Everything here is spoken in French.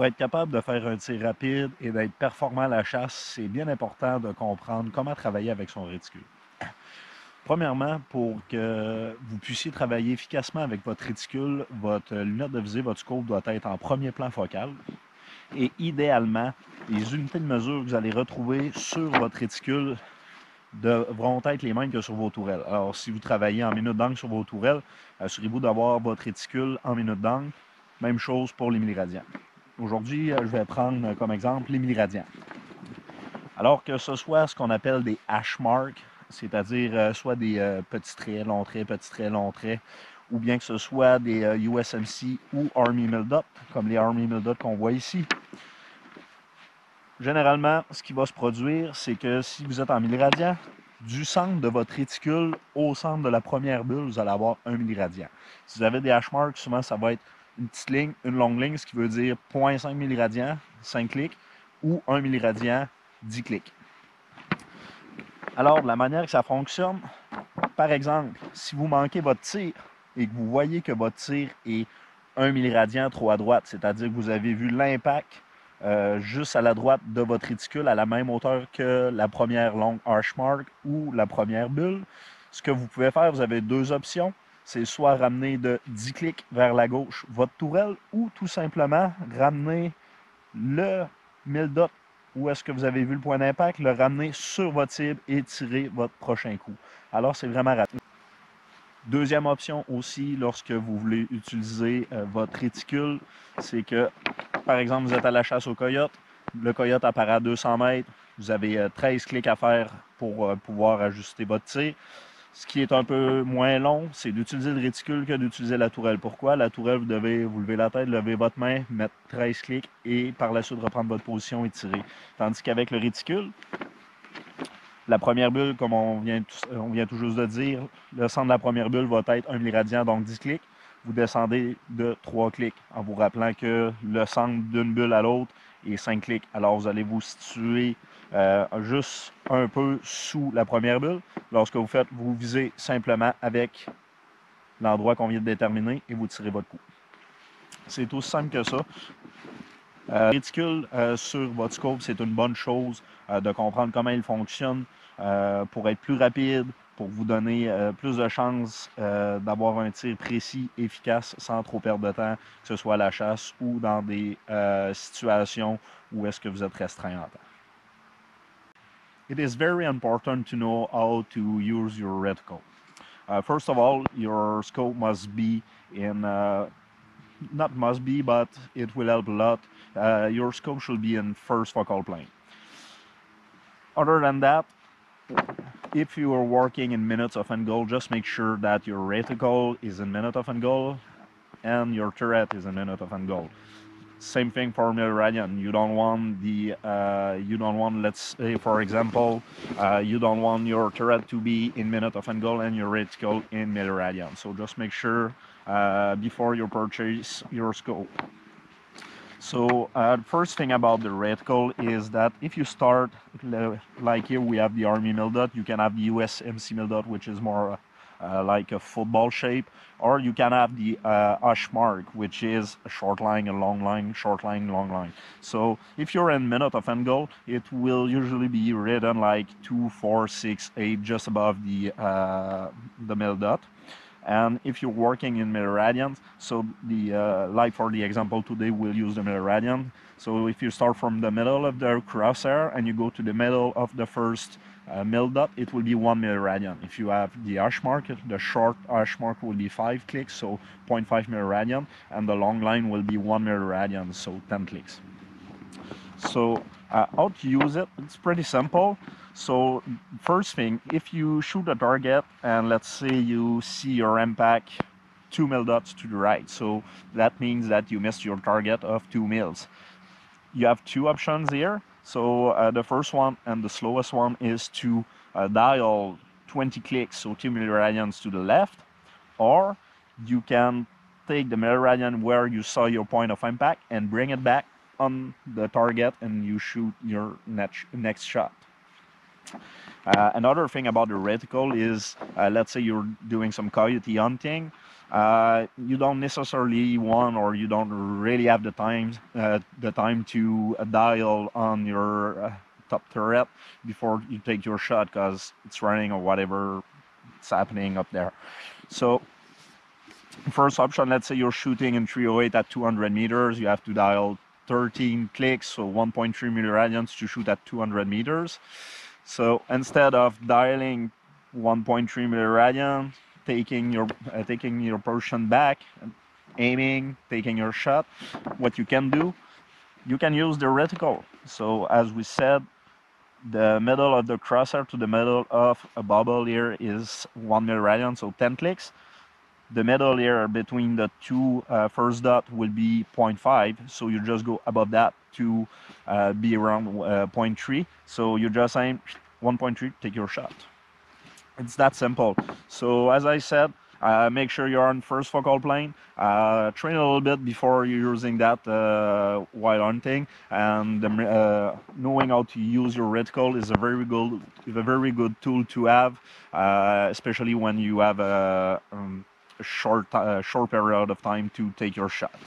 être capable de faire un tir rapide et d'être performant à la chasse, c'est bien important de comprendre comment travailler avec son réticule. Premièrement, pour que vous puissiez travailler efficacement avec votre réticule, votre lunette de visée, votre scope doit être en premier plan focal. Et idéalement, les unités de mesure que vous allez retrouver sur votre réticule devront être les mêmes que sur vos tourelles. Alors, si vous travaillez en minutes d'angle sur vos tourelles, assurez-vous d'avoir votre réticule en minutes d'angle. Même chose pour les milliradians. Aujourd'hui, je vais prendre comme exemple les milliradians. Alors que ce soit ce qu'on appelle des hash marks, c'est-à-dire soit des petits traits, longs traits, ou bien que ce soit des USMC ou Army Mill Dot, comme les Army Mill Dot qu'on voit ici. Généralement, ce qui va se produire, c'est que si vous êtes en milliradian, du centre de votre réticule au centre de la première bulle, vous allez avoir 1 milliradian. Si vous avez des hash marks, souvent ça va être une petite ligne, une longue ligne, ce qui veut dire 0.5 milliradian, 5 clics, ou 1 milliradian, 10 clics. Alors, de la manière que ça fonctionne, par exemple, si vous manquez votre tir et que vous voyez que votre tir est 1 milliradian trop à droite, c'est-à-dire que vous avez vu l'impact juste à la droite de votre réticule à la même hauteur que la première longue hash mark ou la première bulle, ce que vous pouvez faire, vous avez deux options. C'est soit ramener de 10 clics vers la gauche votre tourelle ou tout simplement ramener le 1000 dot où est-ce que vous avez vu le point d'impact, le ramener sur votre cible et tirer votre prochain coup. Alors, c'est vraiment rapide. Deuxième option aussi, lorsque vous voulez utiliser votre réticule, c'est que, par exemple, vous êtes à la chasse au coyote, le coyote apparaît à 200 mètres, vous avez 13 clics à faire pour pouvoir ajuster votre tir. Ce qui est un peu moins long, c'est d'utiliser le réticule que d'utiliser la tourelle. Pourquoi? La tourelle, vous devez vous lever la tête, lever votre main, mettre 13 clics et par la suite reprendre votre position et tirer. Tandis qu'avec le réticule, la première bulle, comme on vient tout juste de dire, le centre de la première bulle va être 1 milliradian, donc 10 clics. Vous descendez de 3 clics en vous rappelant que le centre d'une bulle à l'autre est 5 clics. Alors, vous allez vous situer juste un peu sous la première bulle. Lorsque vous faites, vous visez simplement avec l'endroit qu'on vient de déterminer et vous tirez votre coup. C'est aussi simple que ça. Réticule sur votre scope, c'est une bonne chose de comprendre comment il fonctionne pour être plus rapide, pour vous donner plus de chances d'avoir un tir précis, efficace, sans trop perdre de temps, que ce soit à la chasse ou dans des situations où est-ce que vous êtes restreint en temps. It is very important to know how to use your reticle. First of all, your scope must be in not must be, but it will help a lot. Your scope should be in first focal plane. Other than that, if you are working in minutes of end goal, just make sure that your reticle is in minute of end goal and your turret is in minute of end goal. Same thing for milliradian. You don't want, let's say, for example, you don't want your turret to be in minute of end goal and your reticle in milliradian. So just make sure before you purchase your scope. So the first thing about the reticle is that if you start, like here we have the Army Mill Dot, you can have the USMC Mill Dot, which is more like a football shape, or you can have the hash mark, which is a short line, a long line, short line, long line. So if you're in minute of end goal, it will usually be written like 2, 4, 6, 8, just above the mill dot. And if you're working in milliradians, so like for the example today, we'll use the milliradian. So if you start from the middle of the crosshair and you go to the middle of the first mill dot, it will be 1 milliradian. If you have the hash mark, the short hash mark will be 5 clicks, so 0.5 milliradian, and the long line will be 1 milliradian, so 10 clicks. So how to use it? It's pretty simple. So first thing, if you shoot a target and let's say you see your impact 2 mil dots to the right, so that means that you missed your target of 2 mils. You have two options here. So the first one and the slowest one is to dial 20 clicks, so 2 milliradians to the left, or you can take the milliradian where you saw your point of impact and bring it back on the target and you shoot your next shot. Another thing about the reticle is, let's say you're doing some coyote hunting. You don't necessarily want, or you don't really have the time to dial on your top turret before you take your shot because it's running or whatever it's happening up there. So first option, let's say you're shooting in 308 at 200 meters, you have to dial 13 clicks, so 1.3 milliradians to shoot at 200 meters. So instead of dialing 1.3 milliradian, taking your position back, aiming, taking your shot, what you can do, you can use the reticle. So as we said, the middle of the crosshair to the middle of a bubble here is 1 milliradian, so 10 clicks. The middle here between the two first dot will be 0.5, so you just go above that to be around 0.3. So you just aim 1.3, take your shot. It's that simple. So as I said, make sure you're on first focal plane. Train a little bit before you're using that while hunting, and knowing how to use your reticle is a very good tool to have, especially when you have a short period of time to take your shot.